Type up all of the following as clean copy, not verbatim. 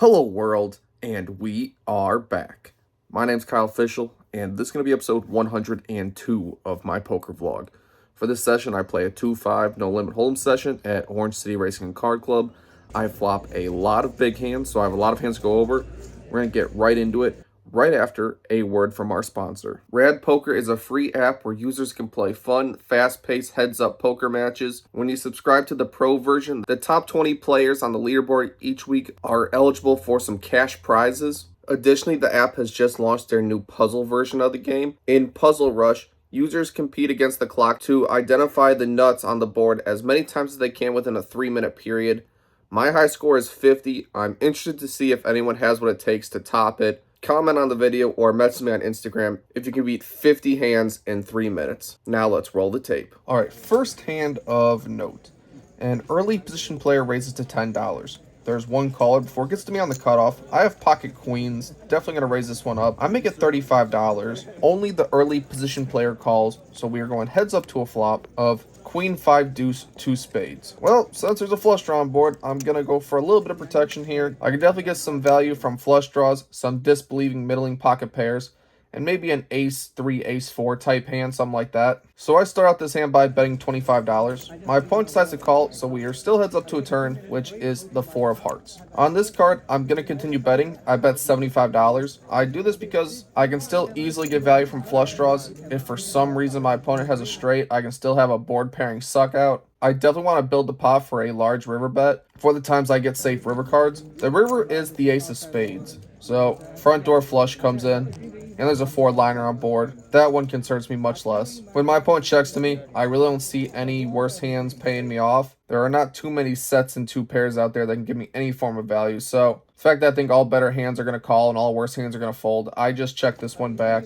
Hello world, and we are back. My name's Kyle Fischl, and this is going to be episode 102 of my poker vlog. For this session, I play a 2-5 no limit hold'em session at Orange City Racing and Card Club. I flop a lot of big hands, so I have a lot of hands to go over. We're going to get right into it, right after a word from our sponsor. RadPoker is a free app where users can play fun, fast-paced heads-up poker matches. When you subscribe to the pro version, the top 20 players on the leaderboard each week are eligible for some cash prizes. Additionally, the app has just launched their new puzzle version of the game. In Puzzle Rush, users compete against the clock to identify the nuts on the board as many times as they can within a 3-minute period. My high score is 50. I'm interested to see if anyone has what it takes to top it. Comment on the video or message me on Instagram if you can beat 50 hands in 3 minutes. Now let's roll the tape. Alright, first hand of note. An early position player raises to $10. There's one caller. Before it gets to me on the cutoff, I have pocket queens. Definitely going to raise this one up. I make it $35. Only the early position player calls, so we are going heads up to a flop of Queen 5 deuce 2 spades. Well, since there's a flush draw on board, I'm gonna go for a little bit of protection here. I can definitely get some value from flush draws, some disbelieving middling pocket pairs, and maybe an ace 3, ace 4 type hand, something like that. So I start out this hand by betting $25. My opponent decides to call, so we are still heads up to a turn, which is the 4 of hearts. On this card, I'm going to continue betting. I bet $75. I do this because I can still easily get value from flush draws. If for some reason my opponent has a straight, I can still have a board pairing suck out. I definitely want to build the pot for a large river bet for the times I get safe river cards. The river is the ace of spades. So front door flush comes in. And there's a 4-liner on board. That one concerns me much less. When my opponent checks to me, I really don't see any worse hands paying me off. There are not too many sets and 2 pairs out there that can give me any form of value. So the fact that I think all better hands are going to call and all worse hands are going to fold, I just check this one back.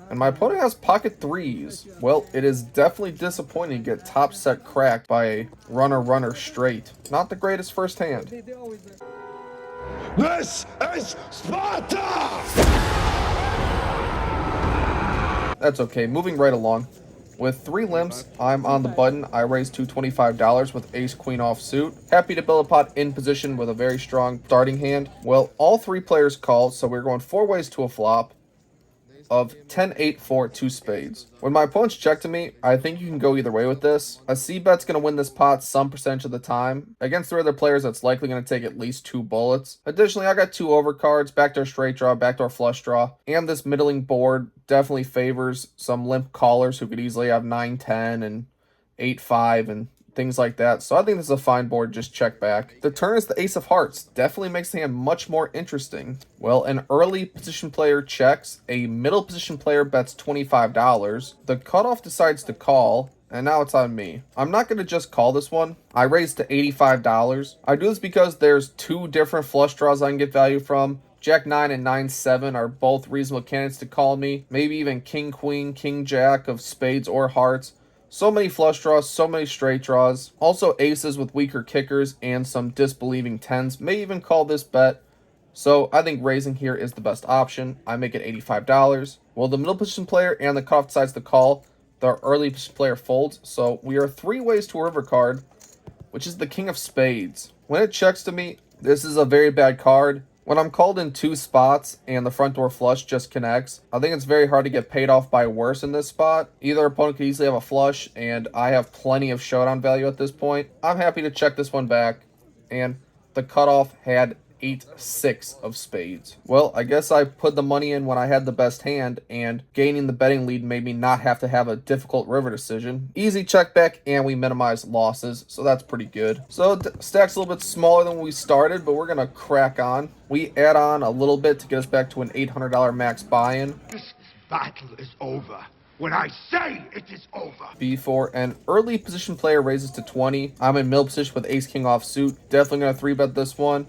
And my opponent has pocket 3s. Well, it is definitely disappointing to get top set cracked by a runner straight. Not the greatest first hand. This is Sparta! That's okay. Moving right along. With 3 limps, I'm on the button. I raise to $25 with ace queen offsuit. Happy to build a pot in position with a very strong starting hand. Well, all 3 players called, so we're going 4 ways to a flop of 10, 8, 4, 2 spades. When my opponent's checked to me, I think you can go either way with this. A C-bet's going to win this pot some percentage of the time. Against 3 other players, that's likely going to take at least 2 bullets. Additionally, I got 2 overcards, backdoor straight draw, backdoor flush draw, and this middling board definitely favors some limp callers who could easily have 9, 10, and 8, 5, and things like that. So I think this is a fine board, just check back. The turn is the ace of hearts. Definitely makes the hand much more interesting. Well, an early position player checks. A middle position player bets $25. The cutoff decides to call, and now it's on me. I'm not going to just call this one. I raised to $85. I do this because there's 2 different flush draws I can get value from. Jack 9 and 9 7 are both reasonable candidates to call me. Maybe even King Queen, King Jack of spades or hearts. So many flush draws, so many straight draws. Also aces with weaker kickers and some disbelieving 10s. May even call this bet. So I think raising here is the best option. I make it $85. Well, the middle position player and the cutoff decides to call. The early position player folds. So we are 3 ways to a river card, which is the king of spades. When it checks to me, this is a very bad card. When I'm called in 2 spots and the front door flush just connects, I think it's very hard to get paid off by worse in this spot. Either opponent could easily have a flush, and I have plenty of showdown value at this point. I'm happy to check this one back, and the cutoff had 8, 6 of spades. Well, I guess I put the money in when I had the best hand, and gaining the betting lead made me not have to have a difficult river decision. Easy check back, and we minimize losses, so that's pretty good. So stack's a little bit smaller than when we started, but we're gonna crack on. We add on a little bit to get us back to an $800 max buy-in. This battle is over. When I say it is over. Before an early position player raises to 20, I'm in middle position with ace king offsuit. Definitely gonna 3-bet this one.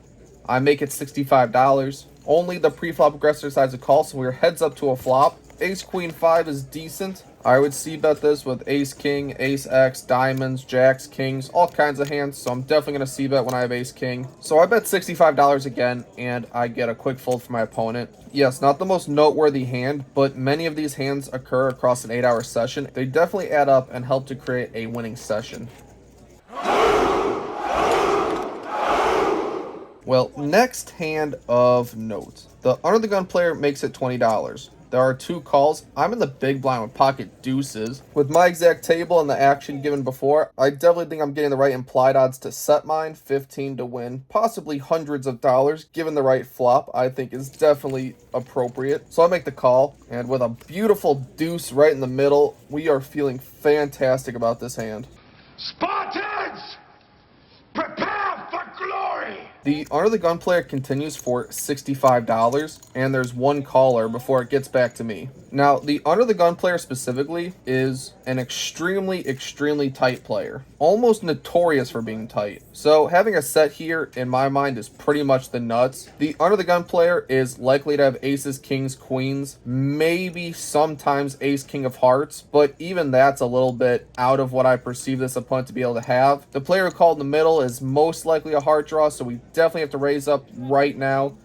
I make it $65. Only the pre-flop aggressor decides to call, so we're heads up to a flop. Ace queen 5 is decent. I would c-bet this with ace king, ace x, diamonds, jacks, kings, all kinds of hands, so I'm definitely going to c-bet when I have ace king. So I bet $65 again, and I get a quick fold from my opponent. Yes, not the most noteworthy hand, but many of these hands occur across an 8-hour session. They definitely add up and help to create a winning session. Well, next hand of note. The under the gun player makes it $20. There are two calls. I'm in the big blind with pocket deuces. With my exact table and the action given before, I definitely think I'm getting the right implied odds to set mine. 15 to win, possibly hundreds of dollars. Given the right flop, I think is definitely appropriate. So I make the call, and with a beautiful deuce right in the middle, we are feeling fantastic about this hand. Spartans! Prepare for glory! The under the gun player continues for $65, and there's one caller before it gets back to me. Now, the under the gun player specifically is an extremely tight player. Almost notorious for being tight. So having a set here, in my mind, is pretty much the nuts. The under the gun player is likely to have aces, kings, queens, maybe sometimes ace, king of hearts, but even that's a little bit out of what I perceive this opponent to be able to have. The player who called in the middle is most likely a heart draw, so we definitely have to raise up right now,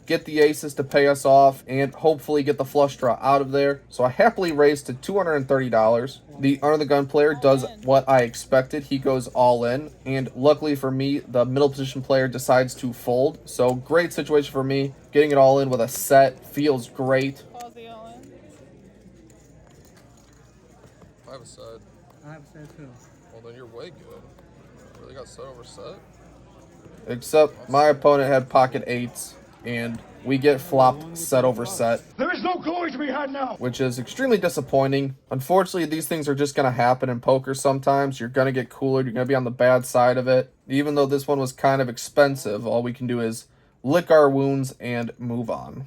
get the aces to pay us off, and hopefully get the flush draw out of there. So I happily raised to $230. The under the gun player does what I expected. He goes all in, and luckily for me, the middle position player decides to fold. So great situation for me. Getting it all in with a set feels great. I have a set. I have a set too. Well, then you're way good. Really got set over set? Except my opponent had pocket eights, and we get flopped set over set. There is no glory to be had now! Which is extremely disappointing. Unfortunately, these things are just going to happen in poker sometimes. You're going to get cooler. You're going to be on the bad side of it. Even though this one was kind of expensive, all we can do is lick our wounds and move on.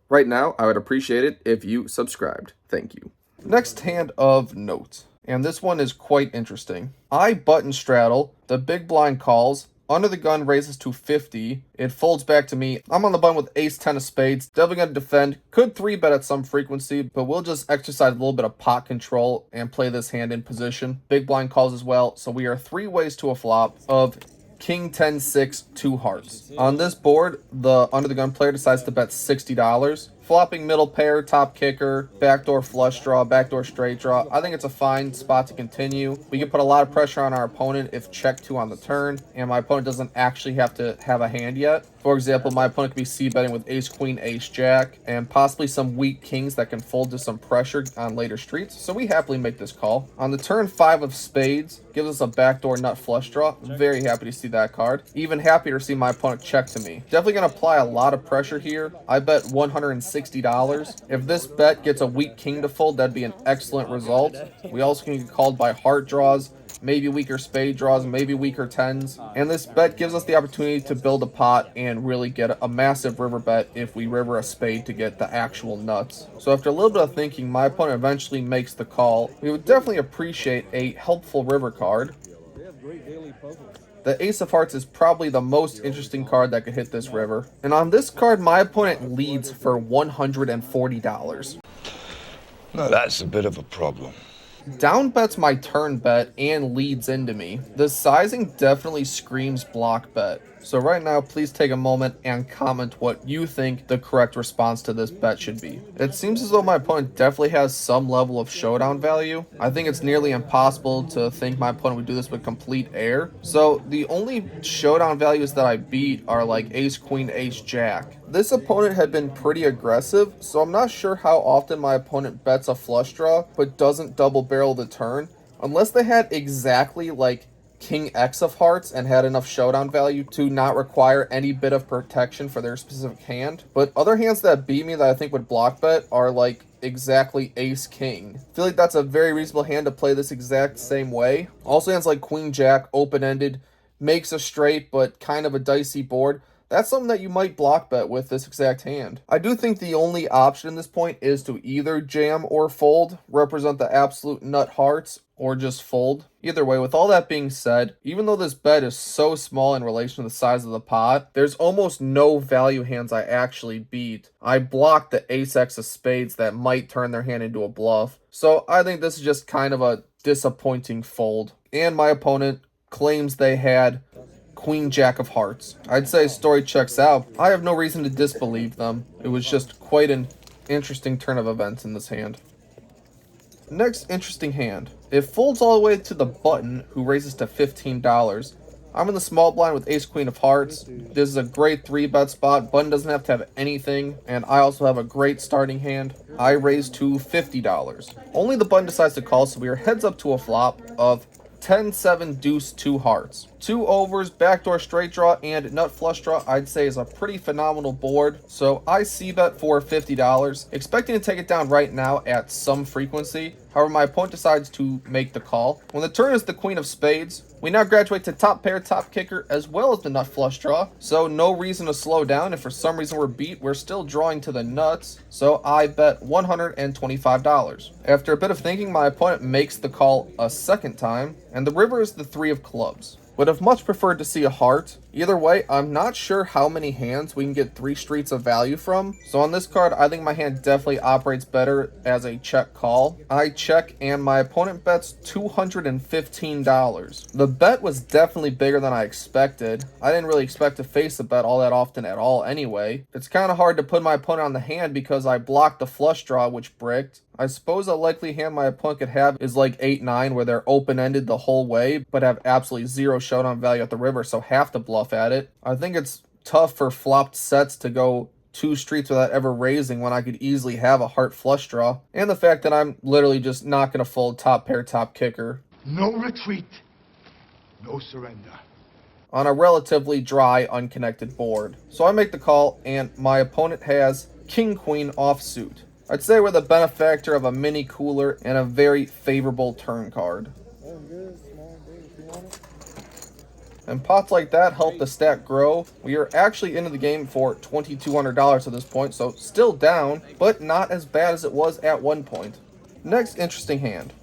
Right now, I would appreciate it if you subscribed. Thank you. Next hand of note, and this one is quite interesting. I button straddle, the big blind calls, under the gun raises to 50, it folds back to me. I'm on the button with ace 10 of spades, definitely going to defend, could 3-bet at some frequency, but we'll just exercise a little bit of pot control and play this hand in position. Big blind calls as well, so we are 3 ways to a flop of King 10 6 2 hearts. On this board, the under the gun player decides to bet $60. Flopping middle pair, top kicker, backdoor flush draw, backdoor straight draw. I think it's a fine spot to continue. We can put a lot of pressure on our opponent if check 2 on the turn, and my opponent doesn't actually have to have a hand yet. For example, my opponent could be c-betting with ace queen, ace jack, and possibly some weak kings that can fold to some pressure on later streets. So we happily make this call. On the turn, 5 of spades gives us a backdoor nut flush draw. Very happy to see that card. Even happier to see my opponent check to me. Definitely going to apply a lot of pressure here. I bet $160. If this bet gets a weak king to fold, that'd be an excellent result. We also can get called by heart draws, maybe weaker spade draws, maybe weaker tens. And this bet gives us the opportunity to build a pot and really get a massive river bet if we river a spade to get the actual nuts. So after a little bit of thinking, my opponent eventually makes the call. We would definitely appreciate a helpful river card. The ace of hearts is probably the most interesting card that could hit this river. And on this card, my opponent leads for $140. Now that's a bit of a problem. Down bets my turn bet and leads into me. The sizing definitely screams block bet. So right now, please take a moment and comment what you think the correct response to this bet should be. It seems as though my opponent definitely has some level of showdown value. I think it's nearly impossible to think my opponent would do this with complete air. So the only showdown values that I beat are like ace queen, ace jack. This opponent had been pretty aggressive, so I'm not sure how often my opponent bets a flush draw but doesn't double barrel the turn, unless they had exactly like King X of hearts and had enough showdown value to not require any bit of protection for their specific hand. But other hands that beat me that I think would block bet are like exactly ace king. I feel like that's a very reasonable hand to play this exact same way. Also hands like queen jack, open-ended, makes a straight but kind of a dicey board. That's something that you might block bet with this exact hand. I do think the only option in this point is to either jam or fold, represent the absolute nut hearts, or just fold. Either way, with all that being said, even though this bet is so small in relation to the size of the pot, there's almost no value hands I actually beat. I blocked the ace X of spades that might turn their hand into a bluff. So I think this is just kind of a disappointing fold. And my opponent claims they had Queen Jack of Hearts. I'd say story checks out. I have no reason to disbelieve them. It was just quite an interesting turn of events in this hand. Next interesting hand. It folds all the way to the button, who raises to $15. I'm in the small blind with ace queen of hearts. This is a great 3-bet spot. Button doesn't have to have anything, and I also have a great starting hand. I raise to $50. Only the button decides to call, so we are heads up to a flop of 10-7 deuce 2 hearts. 2 overs, backdoor straight draw, and nut flush draw I'd say is a pretty phenomenal board. So I c-bet for $50, expecting to take it down right now at some frequency. However, my opponent decides to make the call. When the turn is the queen of spades, we now graduate to top pair, top kicker, as well as the nut flush draw. So no reason to slow down. If for some reason we're beat, we're still drawing to the nuts. So I bet $125. After a bit of thinking, my opponent makes the call a second time, and the river is the 3 of clubs. Would have much preferred to see a heart. Either way, I'm not sure how many hands we can get 3 streets of value from. So on this card, I think my hand definitely operates better as a check call. I check and my opponent bets $215. The bet was definitely bigger than I expected. I didn't really expect to face a bet all that often at all anyway. It's kind of hard to put my opponent on the hand because I blocked the flush draw, which bricked. I suppose a likely hand my opponent could have is like 8-9, where they're open-ended the whole way, but have absolutely zero showdown value at the river, so have to bluff at it. I think it's tough for flopped sets to go 2 streets without ever raising when I could easily have a heart flush draw. And the fact that I'm literally just not going to fold top pair, top kicker. No retreat. No surrender. On a relatively dry, unconnected board. So I make the call, and my opponent has king-queen offsuit. I'd say we're the benefactor of a mini cooler and a very favorable turn card. And pots like that help the stack grow. We are actually into the game for $2,200 at this point, so still down, but not as bad as it was at one point. Next interesting hand.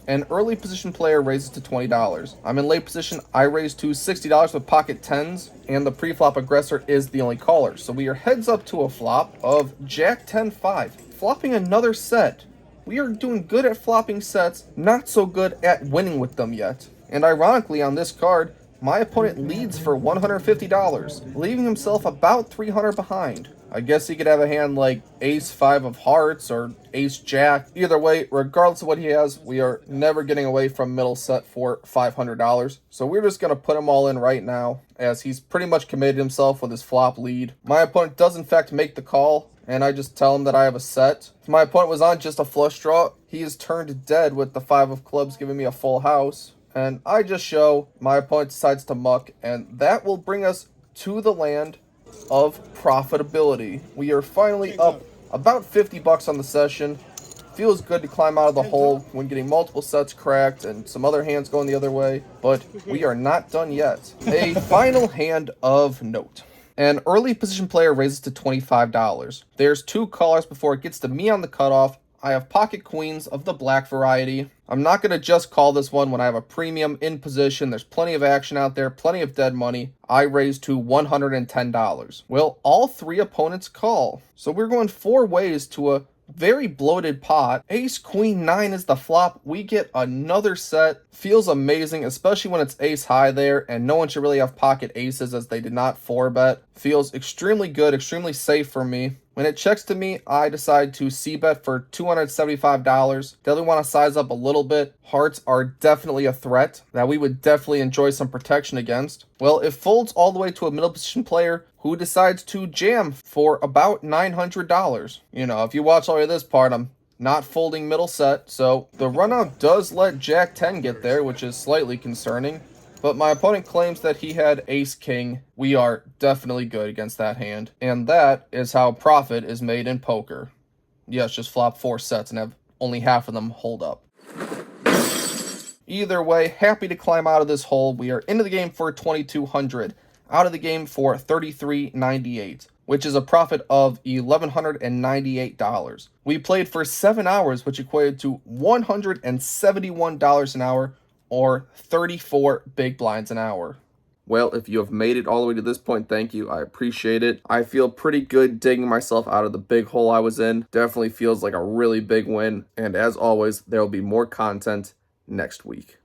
An early position player raises to $20. I'm in late position. I raise to $60 with pocket tens, and the pre-flop aggressor is the only caller. So we are heads up to a flop of Jack 10-5, flopping another set. We are doing good at flopping sets, not so good at winning with them yet. And ironically, on this card, my opponent leads for $150, leaving himself about $300 behind. I guess he could have a hand like ace-5 of hearts or ace-jack. Either way, regardless of what he has, we are never getting away from middle set for $500. So we're just going to put him all in right now, as he's pretty much committed himself with his flop lead. My opponent does in fact make the call, and I just tell him that I have a set. If my opponent was on just a flush draw, he is turned dead with the 5 of clubs giving me a full house. And I just show, my opponent decides to muck, and that will bring us to the land of profitability. We are finally up about $50 on the session. Feels good to climb out of the hole when getting multiple sets cracked and some other hands going the other way, but we are not done yet. A final hand of note. An early position player raises to $25. There's 2 callers before it gets to me on the cutoff. I have pocket queens of the black variety. I'm not going to just call this one when I have a premium in position. There's plenty of action out there, plenty of dead money. I raise to $110. Well, all 3 opponents call. So we're going 4 ways to a very bloated pot. Ace queen 9 is the flop. We get another set. Feels amazing, especially when it's ace high there, and no one should really have pocket aces as they did not 4-bet. Feels extremely good, extremely safe for me. When it checks to me, I decide to c-bet for $275. Definitely want to size up a little bit. Hearts are definitely a threat that we would definitely enjoy some protection against. Well, it folds all the way to a middle position player who decides to jam for about $900. You know, if you watch all of this part, I'm not folding middle set, so the runout does let Jack 10 get there, which is slightly concerning. But my opponent claims that he had ace-king. We are definitely good against that hand. And that is how profit is made in poker. Yes, just flop 4 sets and have only half of them hold up. Either way, happy to climb out of this hole. We are into the game for $2,200. Out of the game for $33.98, which is a profit of $1,198. We played for 7 hours, which equated to $171 an hour, or 34 big blinds an hour. Well, if you have made it all the way to this point, thank you. I appreciate it. I feel pretty good digging myself out of the big hole I was in. Definitely feels like a really big win. And as always, there will be more content next week.